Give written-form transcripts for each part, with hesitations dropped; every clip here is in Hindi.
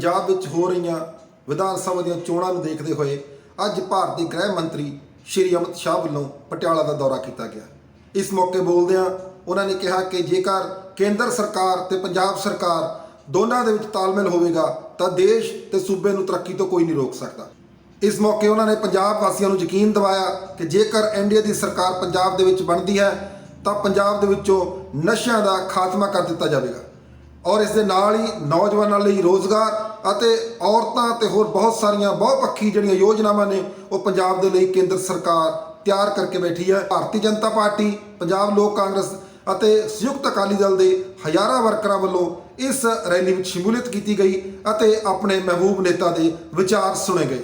पंजाब विच हो रही विधान सभा ਦੀਆਂ ਚੋਣਾਂ ਨੂੰ ਦੇਖਦੇ ਹੋਏ ਅੱਜ ਭਾਰਤੀ ਗ੍ਰਹਿ ਮੰਤਰੀ ਸ਼੍ਰੀ ਅਮਿਤ ਸ਼ਾਹ ਵੱਲੋਂ ਪਟਿਆਲਾ ਦਾ ਦੌਰਾ ਕੀਤਾ ਗਿਆ। ਇਸ ਮੌਕੇ ਬੋਲਦਿਆਂ ਉਹਨਾਂ ਨੇ ਕਿਹਾ ਕਿ ਜੇਕਰ ਕੇਂਦਰ ਸਰਕਾਰ ਤੇ ਪੰਜਾਬ ਸਰਕਾਰ ਦੋਨਾਂ ਦੇ ਵਿੱਚ ਤਾਲਮੇਲ ਹੋਵੇਗਾ ਤਾਂ ਦੇਸ਼ ਤੇ ਸੂਬੇ ਨੂੰ ਤਰੱਕੀ ਤੋਂ ਕੋਈ ਨਹੀਂ ਰੋਕ ਸਕਦਾ। ਇਸ ਮੌਕੇ ਉਹਨਾਂ ਨੇ ਪੰਜਾਬ ਵਾਸੀਆਂ ਨੂੰ ਯਕੀਨ ਦਿਵਾਇਆ ਕਿ ਜੇਕਰ ਐਨਡੀਏ ਦੀ ਸਰਕਾਰ ਪੰਜਾਬ ਦੇ ਵਿੱਚ ਬਣਦੀ ਹੈ ਤਾਂ ਪੰਜਾਬ ਦੇ ਵਿੱਚੋਂ ਨਸ਼ਿਆਂ ਦਾ ਖਾਤਮਾ ਕਰ ਦਿੱਤਾ ਜਾਵੇਗਾ ਔਰ ਇਸ ਦੇ ਨਾਲ ਹੀ ਨੌਜਵਾਨਾਂ ਲਈ ਰੋਜ਼ਗਾਰ ਅਤੇ ਔਰਤਾਂ ਤੇ ਹੋਰ ਬਹੁਤ ਸਾਰੀਆਂ ਬਹੁਪੱਖੀ ਜਿਹੜੀਆਂ ਯੋਜਨਾਵਾਂ ਨੇ ਉਹ ਪੰਜਾਬ ਦੇ ਲਈ ਕੇਂਦਰ ਸਰਕਾਰ ਤਿਆਰ ਕਰਕੇ ਬੈਠੀ ਹੈ। ਭਾਰਤੀ ਜਨਤਾ ਪਾਰਟੀ, ਪੰਜਾਬ ਲੋਕ ਕਾਂਗਰਸ ਅਤੇ ਸੰਯੁਕਤ ਅਕਾਲੀ ਦਲ ਦੇ ਹਜ਼ਾਰਾਂ ਵਰਕਰਾਂ ਵੱਲੋਂ ਇਸ ਰੈਲੀ ਵਿੱਚ ਸ਼ਮੂਲੀਅਤ ਕੀਤੀ ਗਈ ਅਤੇ ਆਪਣੇ ਮਹਿਬੂਬ ਨੇਤਾ ਦੇ ਵਿਚਾਰ ਸੁਣੇ ਗਏ।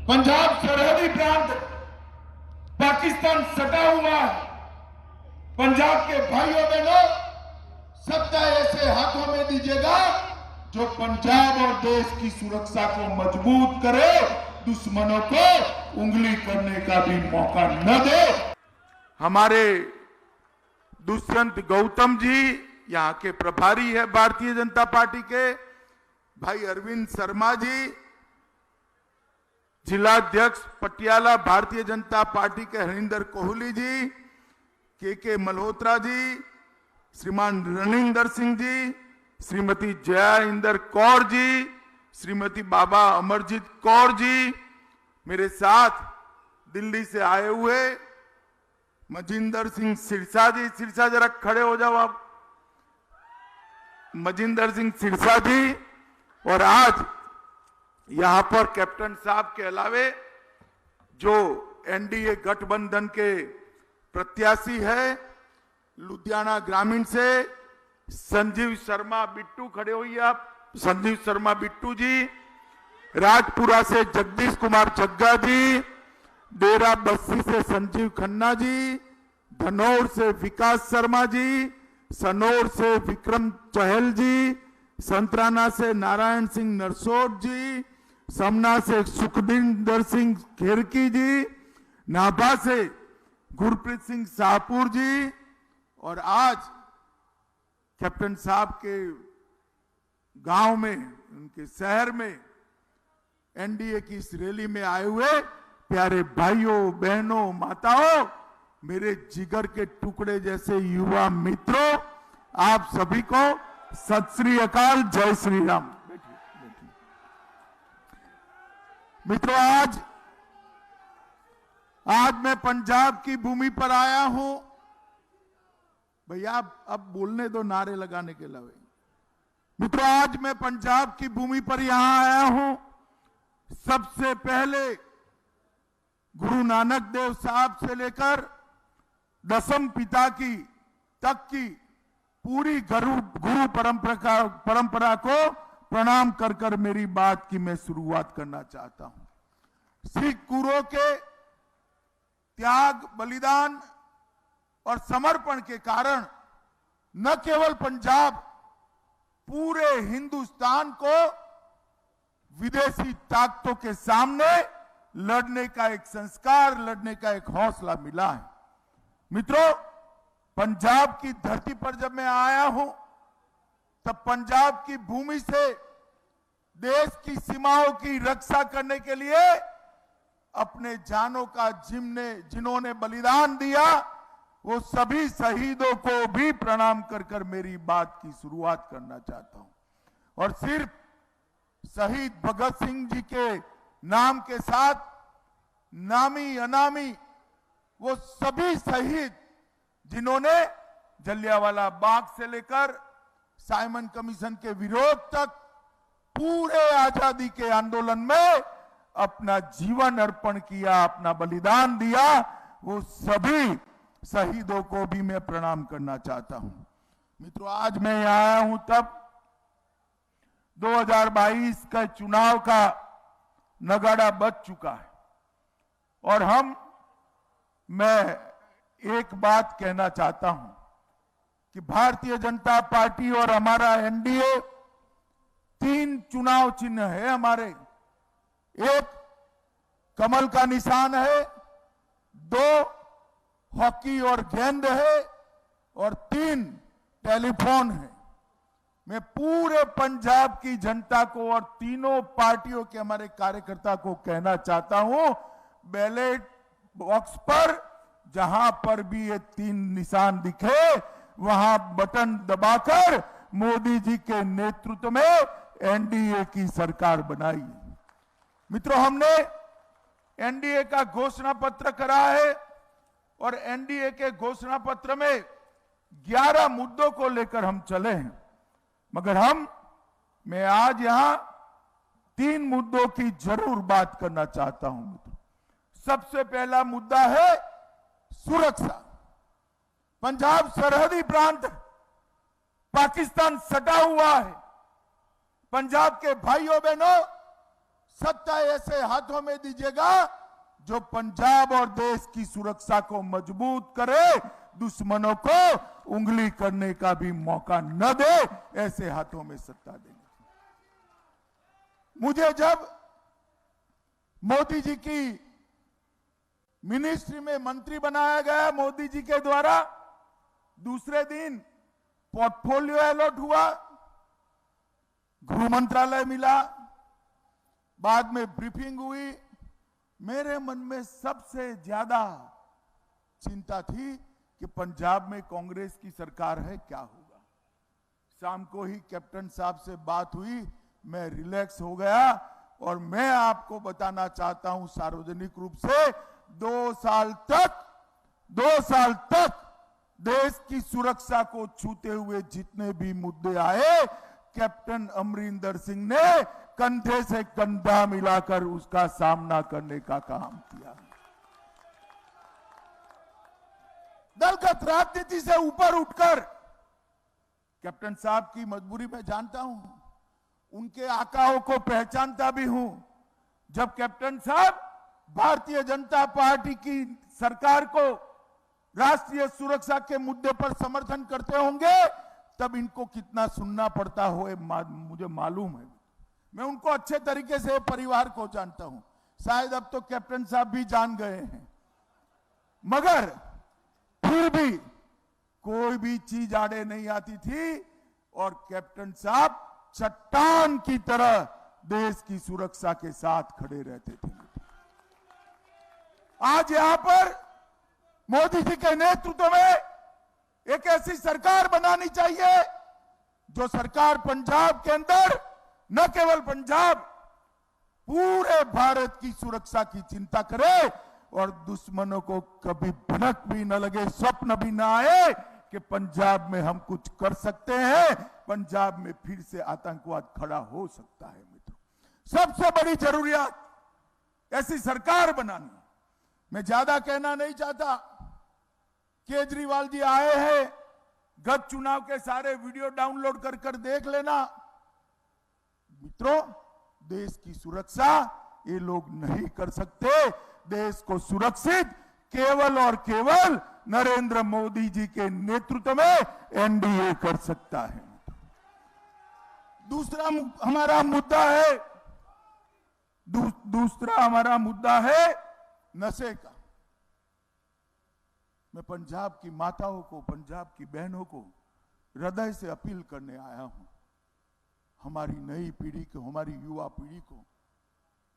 पंजाब सरहदी प्रांत पाकिस्तान सटा हुआ है। पंजाब के भाइयों बहनों, सत्ता ऐसे हाथों में दीजिएगा जो पंजाब और देश की सुरक्षा को मजबूत करे, दुश्मनों को उंगली करने का भी मौका न दे। हमारे दुष्यंत गौतम जी यहाँ के प्रभारी है भारतीय जनता पार्टी के, भाई अरविंद शर्मा जी जिलाध्यक्ष पटियाला भारतीय जनता पार्टी के हरिंदर कोहली जी, के मल्होत्रा जी, श्रीमान रणिंदर सिंह जी, श्रीमती जया इंदर कौर जी, श्रीमती बाबा अमरजीत कौर जी, मेरे साथ दिल्ली से आए हुए मजिंदर सिंह सिरसा जी, सिरसा जरा खड़े हो जाओ आप, मजिंदर सिंह सिरसा जी, और आज यहां पर कैप्टन साहब के अलावे जो एनडीए गठबंधन के प्रत्याशी है लुधियाना ग्रामीण से संजीव शर्मा बिट्टू खड़े हुई आप, संजीव शर्मा बिट्टू जी, राजपुरा से जगदीश कुमार जग्गा जी, डेरा बस्सी से संजीव खन्ना जी, धनौर से विकास शर्मा जी, सनौर से विक्रम चहल जी, संतराना से नारायण सिंह नरसोट जी, समना से सुखविंदर सिंह खेरकी जी, नाभा से गुरप्रीत सिंह शाहपुर जी, और आज कैप्टन साहब के गांव में, उनके शहर में एनडीए की इस रैली में आए हुए प्यारे भाइयों बहनों माताओं, मेरे जिगर के टुकड़े जैसे युवा मित्रों, आप सभी को सत श्री अकाल, जय श्री राम। मित्रों, आज मैं पंजाब की भूमि पर आया हूं। भैया अब बोलने दो नारे लगाने के अलावा। मित्रों, आज मैं पंजाब की भूमि पर यहां आया हूं सबसे पहले गुरु नानक देव साहब से लेकर दसम पिता की तक की पूरी गुरु परंपरा को प्रणाम कर कर मेरी बात की मैं शुरुआत करना चाहता हूं। सिख गुरुओं के त्याग, बलिदान और समर्पण के कारण न केवल पंजाब, पूरे हिंदुस्तान को विदेशी ताकतों के सामने लड़ने का एक संस्कार, लड़ने का एक हौसला मिला है। मित्रों, पंजाब की धरती पर जब मैं आया हूं तब पंजाब की भूमि से देश की सीमाओं की रक्षा करने के लिए अपने जानों का जिन्होंने बलिदान दिया, वो सभी शहीदों को भी प्रणाम कर कर मेरी बात की शुरुआत करना चाहता हूं। और सिर्फ शहीद भगत सिंह जी के नाम के साथ नामी अनामी वो सभी शहीद जिन्होंने जलियांवाला बाग से लेकर साइमन कमीशन के विरोध तक पूरे आजादी के आंदोलन में अपना जीवन अर्पण किया, अपना बलिदान दिया, वो सभी शहीदों को भी मैं प्रणाम करना चाहता हूं। मित्रों, आज मैं यहां आया हूं तब 2022 का चुनाव का नगाड़ा बज चुका है और मैं एक बात कहना चाहता हूं कि भारतीय जनता पार्टी और हमारा एनडीए 3 चुनाव चिन्ह है हमारे। एक कमल का निशान है, 2 हॉकी और गेंद है, और 3 टेलीफोन है। मैं पूरे पंजाब की जनता को और तीनों पार्टियों के हमारे कार्यकर्ता को कहना चाहता हूं, बैलेट बॉक्स पर जहां पर भी ये 3 निशान दिखे वहां बटन दबाकर मोदी जी के नेतृत्व में एनडीए की सरकार बनाई। मित्रों, हमने एनडीए का घोषणा पत्र करा है और एनडीए के घोषणा पत्र में 11 मुद्दों को लेकर हम चले हैं, मगर मैं आज यहां 3 मुद्दों की जरूर बात करना चाहता हूं। मित्रों, सबसे पहला मुद्दा है सुरक्षा। पंजाब सरहदी प्रांत, पाकिस्तान सटा हुआ है। पंजाब के भाइयों बहनों, सत्ता ऐसे हाथों में दीजिएगा जो पंजाब और देश की सुरक्षा को मजबूत करे, दुश्मनों को उंगली करने का भी मौका न दे, ऐसे हाथों में सत्ता देंगे। मुझे जब मोदी जी की मिनिस्ट्री में मंत्री बनाया गया मोदी जी के द्वारा, दूसरे दिन पोर्टफोलियो अलॉट हुआ, गृह मंत्रालय मिला, बाद में ब्रीफिंग हुई। मेरे मन में सबसे ज्यादा चिंता थी कि पंजाब में कांग्रेस की सरकार है, क्या होगा। शाम को ही कैप्टन साहब से बात हुई, मैं रिलैक्स हो गया और मैं आपको बताना चाहता हूं सार्वजनिक रूप से, 2 साल तक देश की सुरक्षा को छूते हुए जितने भी मुद्दे आए, कैप्टन अमरिंदर सिंह ने कंधे से कंधा मिलाकर उसका सामना करने का काम किया। दलगत राजनीति से ऊपर उठकर, कैप्टन साहब की मजबूरी मैं जानता हूं, उनके आकाओं को पहचानता भी हूं। जब कैप्टन साहब भारतीय जनता पार्टी की सरकार को राष्ट्रीय सुरक्षा के मुद्दे पर समर्थन करते होंगे, तब इनको कितना सुनना पड़ता हो मुझे मालूम है। मैं उनको अच्छे तरीके से परिवार को जानता हूं, शायद अब तो कैप्टन साहब भी जान गए हैं, मगर फिर भी कोई भी चीज आड़े नहीं आती थी और कैप्टन साहब चट्टान की तरह देश की सुरक्षा के साथ खड़े रहते थे। आज यहां पर मोदी जी के नेतृत्व में एक ऐसी सरकार बनानी चाहिए जो सरकार पंजाब के अंदर, न केवल पंजाब, पूरे भारत की सुरक्षा की चिंता करे और दुश्मनों को कभी भनक भी न लगे, स्वप्न भी न आए कि पंजाब में हम कुछ कर सकते हैं, पंजाब में फिर से आतंकवाद खड़ा हो सकता है। मित्रों, सबसे बड़ी जरूरियात ऐसी सरकार बनानी। मैं ज्यादा कहना नहीं चाहता, केजरीवाल जी आए हैं, गत चुनाव के सारे वीडियो डाउनलोड कर देख लेना। मित्रों, देश की सुरक्षा ये लोग नहीं कर सकते। देश को सुरक्षित केवल और केवल नरेंद्र मोदी जी के नेतृत्व में एनडीए कर सकता है। दूसरा हमारा मुद्दा है नशे का। मैं पंजाब की माताओं को, पंजाब की बहनों को हृदय से अपील करने आया हूं, हमारी नई पीढ़ी को, हमारी युवा पीढ़ी को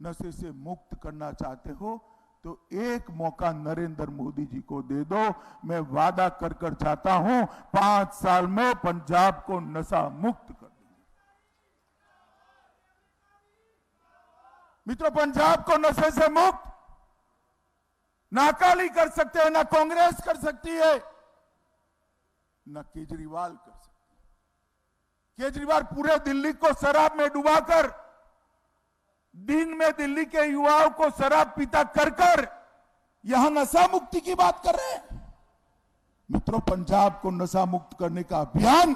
नशे से मुक्त करना चाहते हो तो एक मौका नरेंद्र मोदी जी को दे दो। मैं वादा कर चाहता हूं 5 साल में पंजाब को नशा मुक्त कर देंगे। मित्रों, पंजाब को नशे से मुक्त ना अकाली कर सकते हैं, ना कांग्रेस कर सकती है, ना केजरीवाल कर सकते हैं। केजरीवाल पूरे दिल्ली को शराब में डुबाकर, दिन में दिल्ली के युवाओं को शराब पीता कर यहां नशा मुक्ति की बात कर रहे हैं। मित्रों, पंजाब को नशा मुक्त करने का अभियान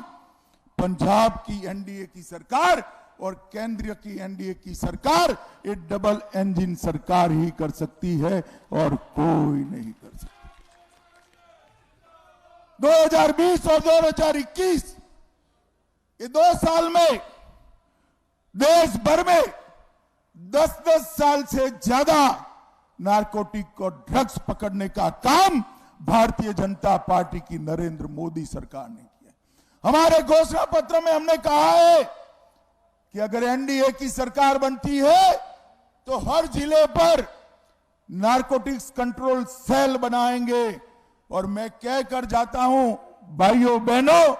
पंजाब की एनडीए की सरकार और केंद्र की एनडीए की सरकार, ये डबल इंजन सरकार ही कर सकती है और कोई नहीं कर सकता। 2020 और 2021 ये 2 साल में देश भर में 10-10 साल से ज्यादा नारकोटिक और ड्रग्स पकड़ने का काम भारतीय जनता पार्टी की नरेंद्र मोदी सरकार ने किया। हमारे घोषणा पत्र में हमने कहा है कि अगर एनडीए की सरकार बनती है तो हर जिले पर नारकोटिक्स कंट्रोल सेल बनाएंगे। और मैं कहकर जाता हूं, भाइयों बहनों,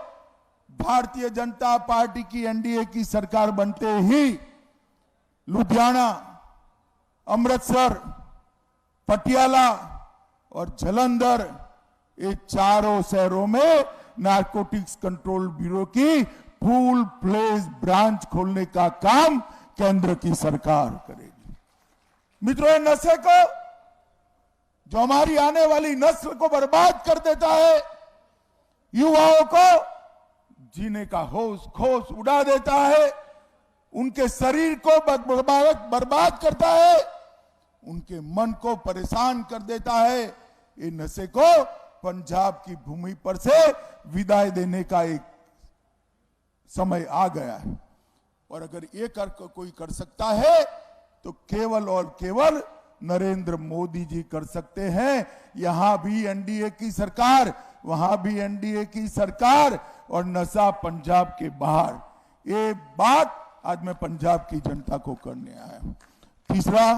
भारतीय जनता पार्टी की एनडीए की सरकार बनते ही लुधियाना, अमृतसर, पटियाला और जालंधर, ये चारों शहरों में नारकोटिक्स कंट्रोल ब्यूरो की फुल फ्लेज ब्रांच खोलने का काम केंद्र की सरकार करेगी। मित्रों, ये नशे को, जो हमारी आने वाली नस्ल को बर्बाद कर देता है, युवाओं को जीने का होश खोश उड़ा देता है, उनके शरीर को बर्बाद करता है, उनके मन को परेशान कर देता है, ये नशे को पंजाब की भूमि पर से विदाई देने का एक समय आ गया है। और अगर ये कोई कर सकता है तो केवल और केवल नरेंद्र मोदी जी कर सकते हैं। यहां भी एनडीए की सरकार, वहां भी एनडीए की सरकार, और नशा पंजाब के बाहर। ये बात आज मैं पंजाब की जनता को करने आया हूं। तीसरा,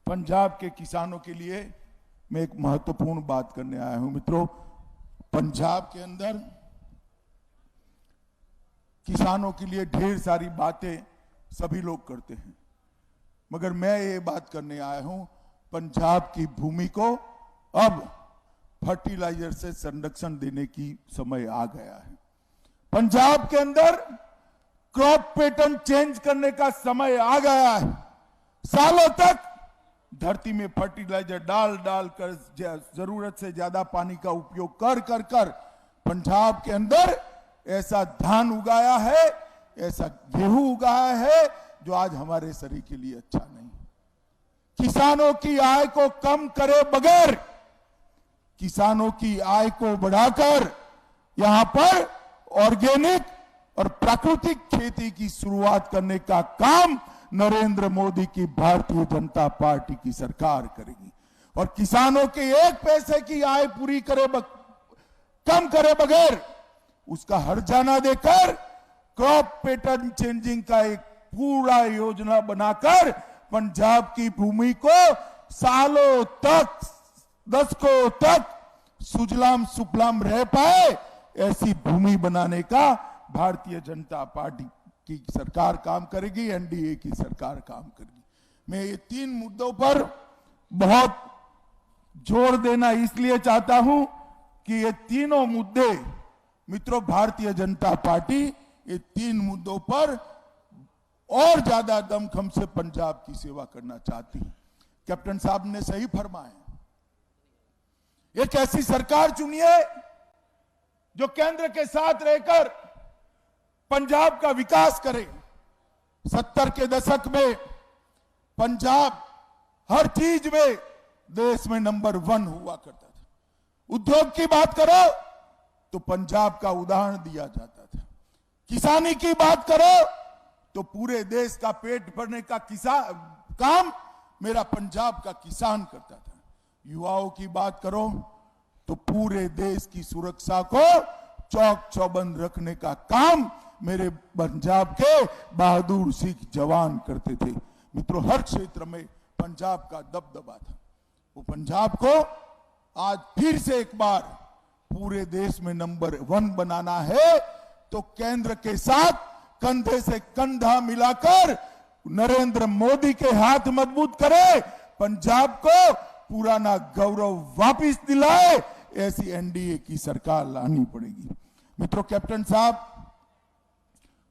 पंजाब के किसानों के लिए मैं एक महत्वपूर्ण बात करने आया हूं। मित्रों, पंजाब के अंदर किसानों के लिए ढेर सारी बातें सभी लोग करते हैं, मगर मैं ये बात करने आया हूं, पंजाब की भूमि को अब फर्टिलाइजर से संरक्षण देने की समय आ गया है। पंजाब के अंदर क्रॉप पैटर्न चेंज करने का समय आ गया है। सालों तक धरती में फर्टिलाइजर डाल कर जरूरत से ज्यादा पानी का उपयोग कर पंजाब के अंदर ऐसा धान उगाया है, ऐसा गेहूं उगाया है जो आज हमारे शरीर के लिए अच्छा नहीं। किसानों की आय को कम करे बगैर, किसानों की आय को बढ़ाकर यहां पर ऑर्गेनिक और प्राकृतिक खेती की शुरुआत करने का काम नरेंद्र मोदी की भारतीय जनता पार्टी की सरकार करेगी। और किसानों के एक पैसे की आय पूरी कम करे बगैर उसका हर्जाना देकर क्रॉप पैटर्न चेंजिंग का एक पूरा योजना बनाकर पंजाब की भूमि को सालों तक, दशकों तक सुजलाम सुफलाम रह पाए, ऐसी भूमि बनाने का भारतीय जनता पार्टी की सरकार काम करेगी, एनडीए की सरकार काम करेगी। मैं ये 3 मुद्दों पर बहुत जोर देना इसलिए चाहता हूं कि ये तीनों मुद्दे, मित्रों, भारतीय जनता पार्टी ये 3 मुद्दों पर और ज्यादा दमखम से पंजाब की सेवा करना चाहती है। कैप्टन साहब ने सही फरमाया, एक ऐसी सरकार चुनिए जो केंद्र के साथ रहकर पंजाब का विकास करे। 70 के दशक में पंजाब हर चीज में देश में नंबर 1 हुआ करता था। उद्योग की बात करो तो पंजाब का उदाहरण दिया जाता था। किसानी की बात करो तो पूरे देश का पेट भरने का काम मेरा पंजाब का किसान करता था। युवाओं की बात करो तो पूरे देश की सुरक्षा को चौक चौबंद रखने का काम मेरे पंजाब के बहादुर सिख जवान करते थे। मित्रों, हर क्षेत्र में पंजाब का दबदबा था। वो पंजाब को आज फिर से एक बार पूरे देश में नंबर 1 बनाना है तो केंद्र के साथ कंधे से कंधा मिलाकर नरेंद्र मोदी के हाथ मजबूत करे, पंजाब को पुराना गौरव वापस दिलाए, ऐसी एनडीए की सरकार लानी पड़ेगी। मित्रों, कैप्टन साहब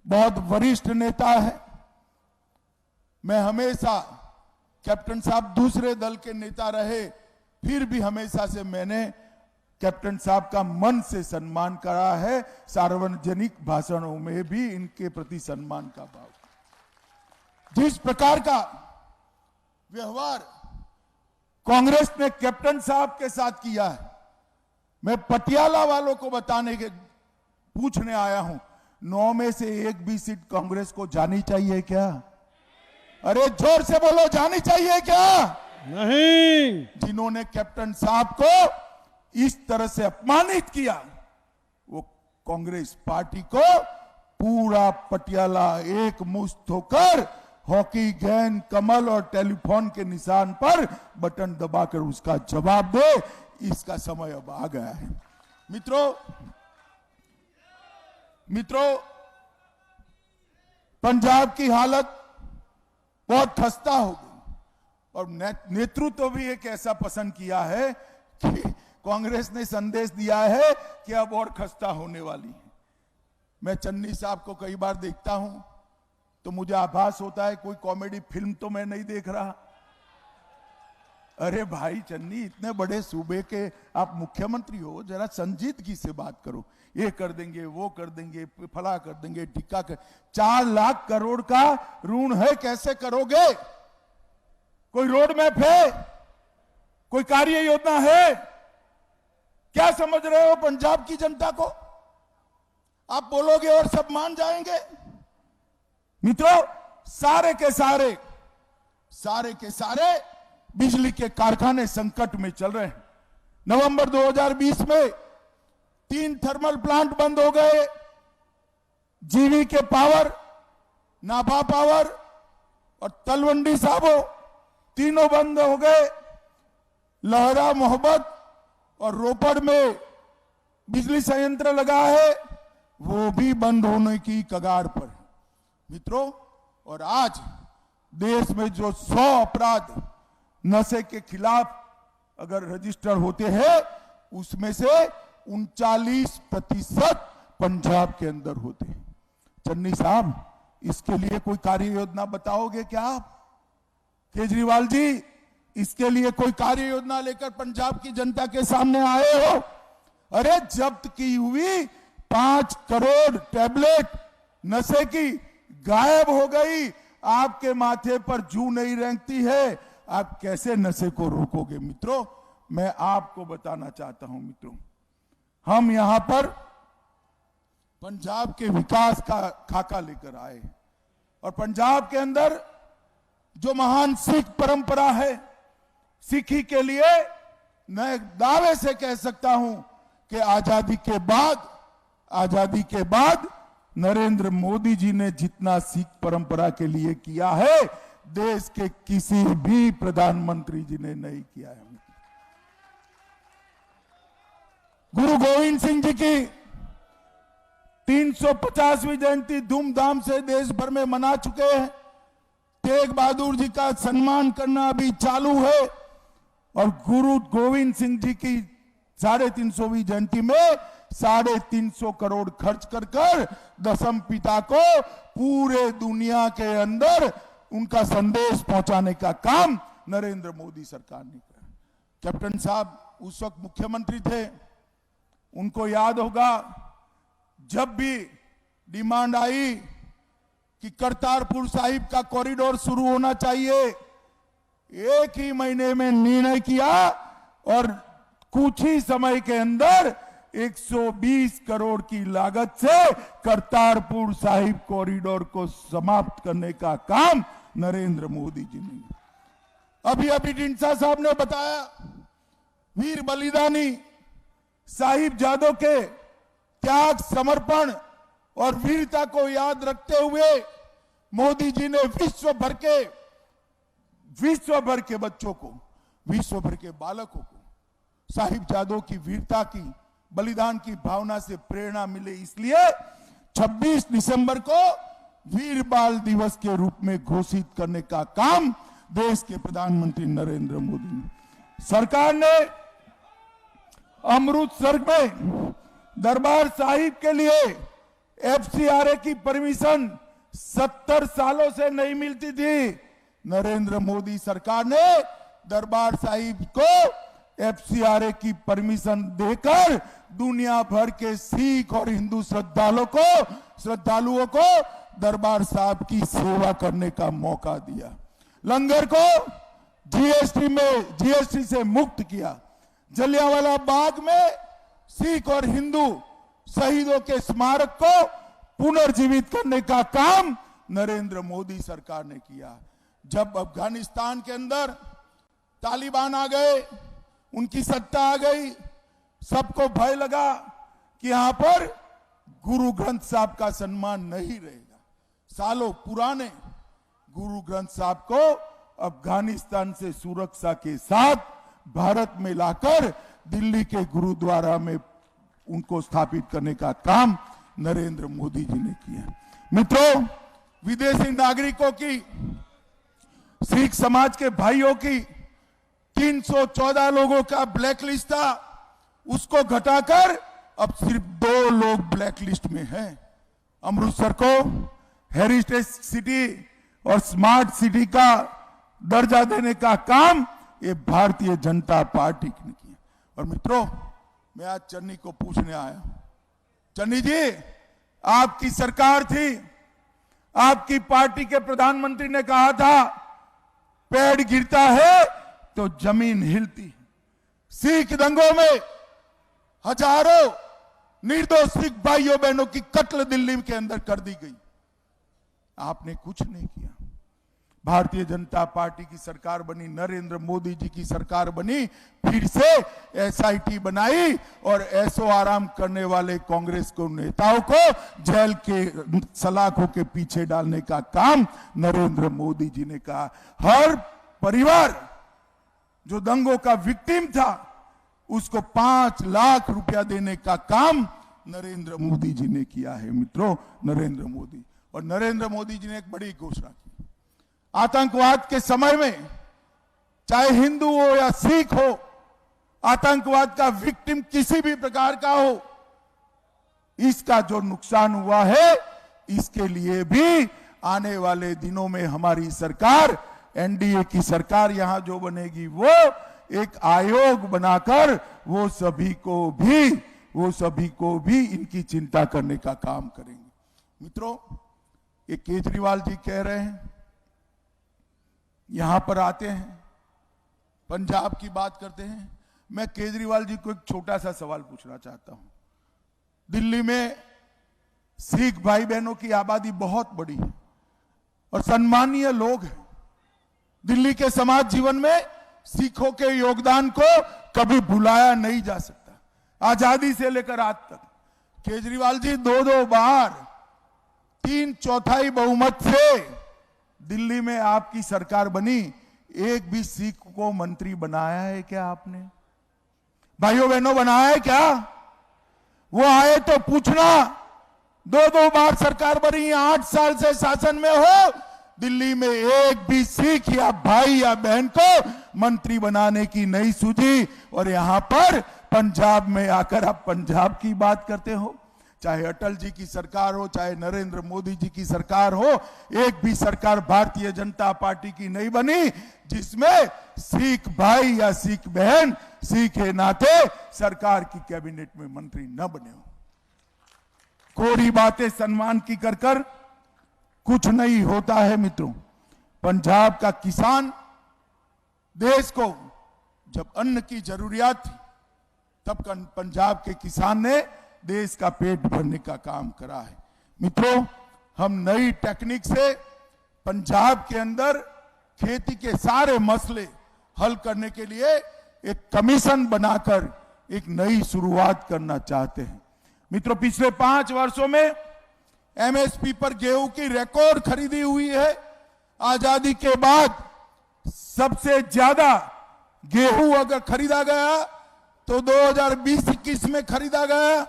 बहुत वरिष्ठ नेता है। मैं हमेशा, कैप्टन साहब दूसरे दल के नेता रहे, फिर भी हमेशा से मैंने कैप्टन साहब का मन से सम्मान करा है। सार्वजनिक भाषणों में भी इनके प्रति सम्मान का भाव। जिस प्रकार का व्यवहार कांग्रेस ने कैप्टन साहब के साथ किया है, मैं पटियाला वालों को पूछने आया हूं, 9 में से 1 भी सीट कांग्रेस को जानी चाहिए क्या? अरे जोर से बोलो, जानी चाहिए क्या? नहीं। जिन्होंने कैप्टन साहब को इस तरह से अपमानित किया, वो कांग्रेस पार्टी को पूरा पटियाला एक मुश्त होकर हॉकी गेंद, कमल और टेलीफोन के निशान पर बटन दबाकर उसका जवाब दे, इसका समय अब आ गया है। मित्रों, पंजाब की हालत बहुत खस्ता हो गई और नेतृत्व भी एक ऐसा पसंद किया है कि कांग्रेस ने संदेश दिया है कि अब और खस्ता होने वाली है। मैं चन्नी साहब को कई बार देखता हूं तो मुझे आभास होता है कोई कॉमेडी फिल्म तो मैं नहीं देख रहा। अरे भाई चन्नी, इतने बड़े सूबे के आप मुख्यमंत्री हो, जरा संजीदगी से बात करो। ये कर देंगे, वो कर देंगे, फला कर देंगे, टिक्का कर। 4 लाख करोड़ का ऋण है, कैसे करोगे? कोई रोड मैप है? कोई कार्य योजना है? क्या समझ रहे हो पंजाब की जनता को? आप बोलोगे और सब मान जाएंगे? मित्रों, सारे के सारे बिजली के कारखाने संकट में चल रहे हैं। नवंबर 2020 में 3 थर्मल प्लांट बंद हो गए। जीवी के पावर, नाभा पावर और तलवंडी साबो तीनों बंद हो गए। लहरा, मोहब्बत और रोपड़ में बिजली संयंत्र लगा है, वो भी बंद होने की कगार पर। मित्रों, और आज देश में जो 100 अपराध नशे के खिलाफ अगर रजिस्टर होते हैं, उसमें से 39% पंजाब के अंदर होते हैं। चन्नी साहब, इसके लिए कोई कार्य योजना बताओगे क्या आप? केजरीवाल जी, इसके लिए कोई कार्य योजना लेकर पंजाब की जनता के सामने आए हो? अरे जब्त की हुई 5 करोड़ टैबलेट नशे की गायब हो गई। आपके माथे पर जू नहीं रेंगती है, आप कैसे नशे को रोकोगे? मित्रों, मैं आपको बताना चाहता हूं मित्रों, हम यहां पर पंजाब के विकास का खाका लेकर आए और पंजाब के अंदर जो महान सिख परंपरा है, सिखी के लिए मैं दावे से कह सकता हूं कि आजादी के बाद नरेंद्र मोदी जी ने जितना सिख परंपरा के लिए किया है, देश के किसी भी प्रधानमंत्री जी ने नहीं किया है। गुरु गोविंद सिंह जी की 350वीं जयंती धूमधाम से देश भर में मना चुके हैं। तेग बहादुर जी का सम्मान करना अभी चालू है और गुरु गोविंद सिंह जी की 350वीं जयंती में 350 करोड़ खर्च कर दशम पिता को पूरे दुनिया के अंदर उनका संदेश पहुंचाने का काम नरेंद्र मोदी सरकार ने किया। कैप्टन साहब उस वक्त मुख्यमंत्री थे, उनको याद होगा जब भी डिमांड आई कि करतारपुर साहिब का कॉरिडोर शुरू होना चाहिए, एक ही महीने में निर्णय किया और कुछ ही समय के अंदर 120 करोड़ की लागत से करतारपुर साहिब कॉरिडोर को समाप्त करने का काम नरेंद्र मोदी जी ने। अभी ढींडसा साहब ने बताया, वीर बलिदानी साहिबजादों के त्याग, समर्पण और वीरता को याद रखते हुए मोदी जी ने विश्व भर के बच्चों को, विश्व भर के बालकों को साहिबजादों की वीरता की, बलिदान की भावना से प्रेरणा मिले, इसलिए 26 दिसंबर को वीर बाल दिवस के रूप में घोषित करने का काम देश के प्रधानमंत्री नरेंद्र मोदी ने। सरकार ने अमृतसर में दरबार साहिब के लिए एफसीआरए की परमिशन 70 सालों से नहीं मिलती थी। नरेंद्र मोदी सरकार ने दरबार साहिब को एफसीआरए की परमिशन देकर दुनिया भर के सिख और हिंदू श्रद्धालुओं को दरबार साहिब की सेवा करने का मौका दिया। लंगर को जीएसटी से मुक्त किया। जलियांवाला बाग में सिख और हिंदू शहीदों के स्मारक को पुनर्जीवित करने का काम नरेंद्र मोदी सरकार ने किया। जब अफगानिस्तान के अंदर तालिबान आ गए, उनकी सत्ता आ गई, सबको भय लगा कि यहां पर गुरु ग्रंथ साहब का सम्मान नहीं रहेगा। सालों पुराने गुरु ग्रंथ साहब को अफगानिस्तान से सुरक्षा के साथ भारत में लाकर दिल्ली के गुरुद्वारा में उनको स्थापित करने का काम नरेंद्र मोदी जी ने किया। मित्रों, विदेशी नागरिकों की, सिख समाज के भाइयों की 314 लोगों का ब्लैक लिस्ट था, उसको घटाकर अब सिर्फ 2 लोग ब्लैक लिस्ट में हैं। अमृतसर को हेरिटेज सिटी और स्मार्ट सिटी का दर्जा देने का काम ये भारतीय जनता पार्टी ने किया। और मित्रों, मैं आज चन्नी को पूछने आया हूं, चन्नी जी, आपकी सरकार थी, आपकी पार्टी के प्रधानमंत्री ने कहा था पेड़ गिरता है तो जमीन हिलती है। सिख दंगों में हजारों निर्दोष सिख भाइयों बहनों की कत्ल दिल्ली के अंदर कर दी गई, आपने कुछ नहीं किया। भारतीय जनता पार्टी की सरकार बनी, नरेंद्र मोदी जी की सरकार बनी, फिर से एसआईटी बनाई और ऐसो आराम करने वाले कांग्रेस को नेताओं को जेल के सलाखों के पीछे डालने का काम नरेंद्र मोदी जी ने कहा। हर परिवार जो दंगों का विक्टिम था उसको 5 लाख रुपया देने का काम नरेंद्र मोदी जी ने किया है। मित्रों, नरेंद्र मोदी और नरेंद्र मोदी जी ने एक बड़ी घोषणा की, आतंकवाद के समय में चाहे हिंदू हो या सिख हो, आतंकवाद का विक्टिम किसी भी प्रकार का हो, इसका जो नुकसान हुआ है इसके लिए भी आने वाले दिनों में हमारी सरकार, एनडीए की सरकार यहां जो बनेगी, वो एक आयोग बनाकर वो सभी को भी इनकी चिंता करने का काम करेंगे। मित्रों, ये केजरीवाल जी कह रहे हैं, यहां पर आते हैं, पंजाब की बात करते हैं। मैं केजरीवाल जी को एक छोटा सा सवाल पूछना चाहता हूं। दिल्ली में सिख भाई बहनों की आबादी बहुत बड़ी है और सम्मानीय लोग हैं। दिल्ली के समाज जीवन में सिखों के योगदान को कभी भुलाया नहीं जा सकता। आजादी से लेकर आज तक केजरीवाल जी 2 बार 3/4 बहुमत से दिल्ली में आपकी सरकार बनी, एक भी सिख को मंत्री बनाया है क्या आपने? भाइयों बहनों, बनाया है क्या? वो आए तो पूछना। 2 बार सरकार बनी, 8 साल से शासन में हो, दिल्ली में एक भी सिख या भाई या बहन को मंत्री बनाने की नहीं सूझी। और यहां पर पंजाब में आकर आप पंजाब की बात करते हो। चाहे अटल जी की सरकार हो, चाहे नरेंद्र मोदी जी की सरकार हो, एक भी सरकार भारतीय जनता पार्टी की नहीं बनी जिसमें सिख भाई या सिख बहन सिख के नाते सरकार की कैबिनेट में मंत्री न बने हो। कोरी बातें सम्मान की कर कुछ नहीं होता है। मित्रों, पंजाब का किसान, देश को जब अन्न की जरूरियात थी तब पंजाब के किसान ने देश का पेट भरने का काम करा है। मित्रों, हम नई टेक्निक से पंजाब के अंदर खेती के सारे मसले हल करने के लिए एक कमीशन बनाकर एक नई शुरुआत करना चाहते हैं। मित्रों, पिछले 5 वर्षों में एमएसपी पर गेहूं की रिकॉर्ड खरीदी हुई है। आजादी के बाद सबसे ज्यादा गेहूं अगर खरीदा गया तो 2020-21 में खरीदा गया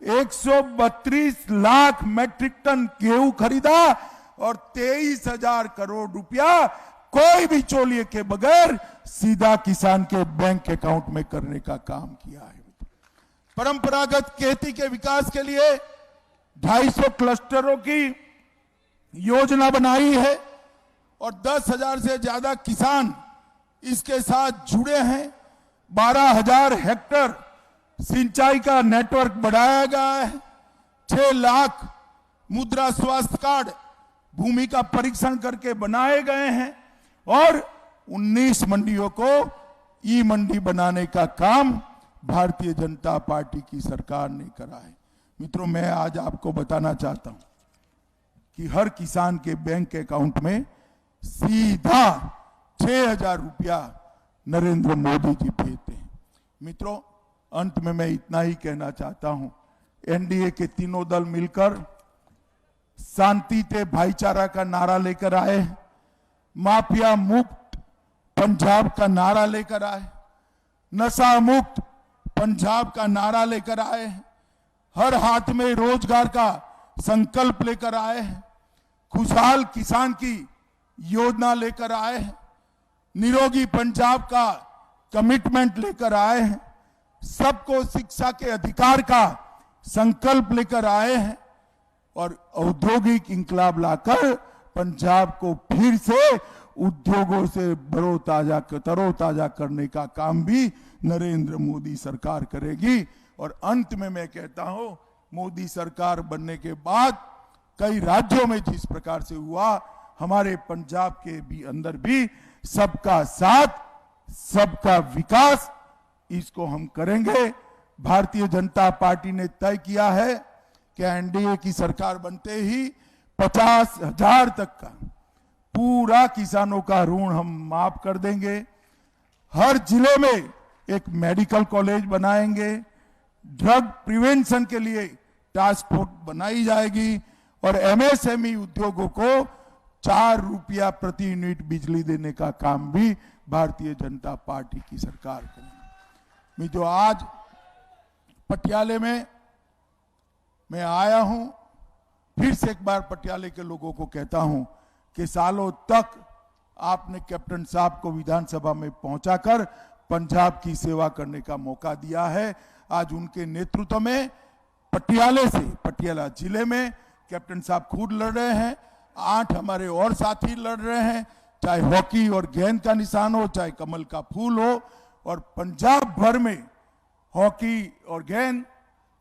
132 लाख मैट्रिक टन गेहूं खरीदा और 23,000 करोड़ रुपया कोई भी चोलिए के बगैर सीधा किसान के बैंक अकाउंट में करने का काम किया है। परंपरागत खेती के विकास के लिए 250 क्लस्टरों की योजना बनाई है और 10,000 से ज्यादा किसान इसके साथ जुड़े हैं। 12,000 हेक्टेयर सिंचाई का नेटवर्क बढ़ाया गया है। 6 लाख मुद्रा स्वास्थ्य कार्ड भूमि का परीक्षण करके बनाए गए हैं और 19 मंडियों को ई मंडी बनाने का काम भारतीय जनता पार्टी की सरकार ने करा है। मित्रों, मैं आज आपको बताना चाहता हूं कि हर किसान के बैंक अकाउंट में सीधा 6,000 रुपया नरेंद्र मोदी जी भेजते हैं। मित्रों, अंत में मैं इतना ही कहना चाहता हूं एनडीए के तीनों दल मिलकर शांति ते भाईचारा का नारा लेकर आए, माफिया मुक्त पंजाब का नारा लेकर आए, नशा मुक्त पंजाब का नारा लेकर आए, हर हाथ में रोजगार का संकल्प लेकर आए, खुशहाल किसान की योजना लेकर आए, निरोगी पंजाब का कमिटमेंट लेकर आए हैं, सबको शिक्षा के अधिकार का संकल्प लेकर आए हैं और औद्योगिक इंकलाब लाकर पंजाब को फिर से उद्योगों से तरोताजा करने का काम भी नरेंद्र मोदी सरकार करेगी। और अंत में मैं कहता हूं, मोदी सरकार बनने के बाद कई राज्यों में जिस प्रकार से हुआ, हमारे पंजाब के भी अंदर भी सबका साथ सबका विकास, इसको हम करेंगे। भारतीय जनता पार्टी ने तय किया है कि एनडीए की सरकार बनते ही 50,000 तक का पूरा किसानों का ऋण हम माफ कर देंगे। हर जिले में एक मेडिकल कॉलेज बनाएंगे, ड्रग प्रिवेंशन के लिए टास्क फोर्स बनाई जाएगी और एमएसएमई उद्योगों को 4 रुपया प्रति यूनिट बिजली देने का काम भी भारतीय जनता पार्टी की सरकार करेगी। मैं जो आज पटियाले में मैं आया हूं, फिर से एक बार पटियाले के लोगों को कहता हूं कि सालों तक आपने कैप्टन साहब को विधानसभा में पहुंचाकर पंजाब की सेवा करने का मौका दिया है। आज उनके नेतृत्व में पटियाला जिले में कैप्टन साहब खुद लड़ रहे हैं, 8 हमारे और साथी लड़ रहे हैं, चाहे हॉकी और गेंद का निशान हो, चाहे कमल का फूल हो। और पंजाब भर में हॉकी और गेंद,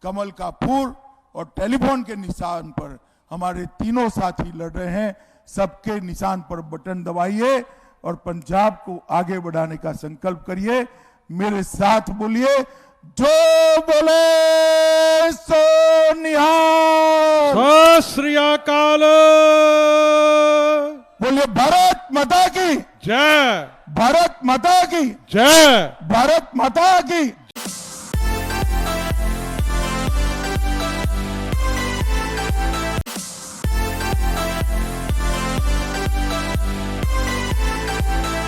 कमल का फूल और टेलीफोन के निशान पर हमारे तीनों साथी लड़ रहे हैं। सबके निशान पर बटन दबाइए और पंजाब को आगे बढ़ाने का संकल्प करिए। मेरे साथ बोलिए, जो बोले सो निहाल। सत श्री अकाल। बोलिए भारत माता की जय। भारत माता की जय। भारत माता की